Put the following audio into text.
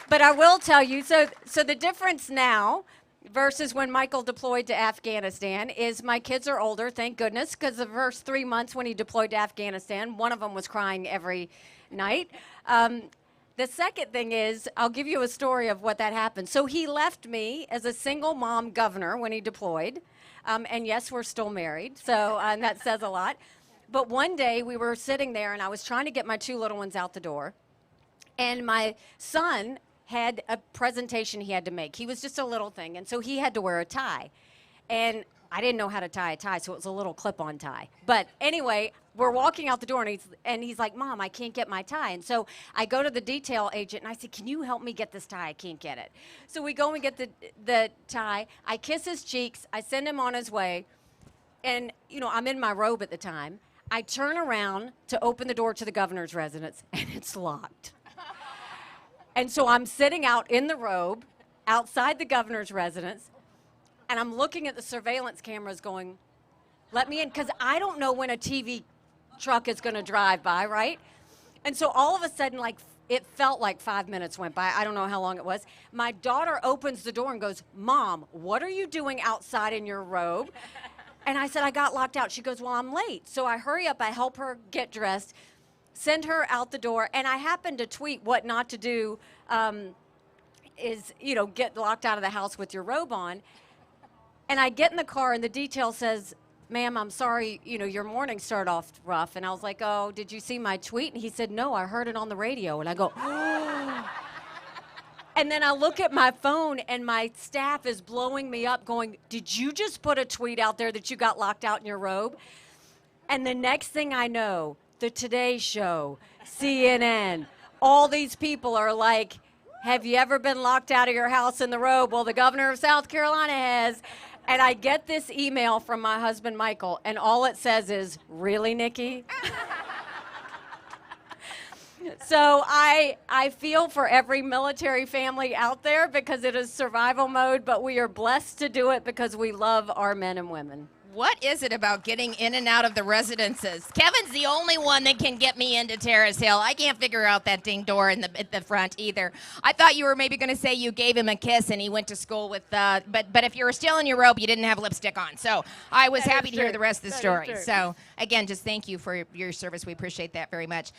But I will tell you, so the difference now versus when Michael deployed to Afghanistan is my kids are older, thank goodness, because the first 3 months when he deployed to Afghanistan, one of them was crying every night. The second thing is, I'll give you a story of what that happened. So he left me as a single mom governor when he deployed. And yes, we're still married, so that says a lot. But one day we were sitting there and I was trying to get my 2 little ones out the door. And my son had a presentation he had to make. He was just a little thing, and so he had to wear a tie. And I didn't know how to tie a tie, so it was a little clip-on tie. But anyway, we're walking out the door, and he's like, Mom, I can't get my tie. And so I go to the detail agent, and I said, can you help me get this tie? I can't get it. So we go and get the tie. I kiss his cheeks. I send him on his way. And, you know, I'm in my robe at the time. I turn around to open the door to the governor's residence, and it's locked. And so I'm sitting out in the robe outside the governor's residence, and I'm looking at the surveillance cameras going, let me in, because I don't know when a TV truck is going to drive by, right? And so all of a sudden, like, it felt like 5 minutes went by. I don't know how long it was. My daughter opens the door and goes, Mom, what are you doing outside in your robe? And I said, I got locked out. She goes, well, I'm late. So I hurry up, I help her get dressed, send her out the door, and I happened to tweet what not to do is, you know, get locked out of the house with your robe on. And I get in the car, and the detail says, ma'am, I'm sorry, you know, your morning started off rough. And I was like, oh, did you see my tweet? And he said, no, I heard it on the radio. And I go, oh. And then I look at my phone, and my staff is blowing me up going, did you just put a tweet out there that you got locked out in your robe? And the next thing I know, the Today Show, CNN, all these people are like, have you ever been locked out of your house in the robe? Well, the governor of South Carolina has. And I get this email from my husband, Michael, and all it says is, really, Nikki? So I feel for every military family out there because it is survival mode, but we are blessed to do it because we love our men and women. What is it about getting in and out of the residences? Kevin's the only one that can get me into Terrace Hill. I can't figure out that ding door at the front either. I thought you were maybe going to say you gave him a kiss and he went to school with, but if you were still in your robe, you didn't have lipstick on. So I was happy to hear the rest of the story. So again, just thank you for your service. We appreciate that very much.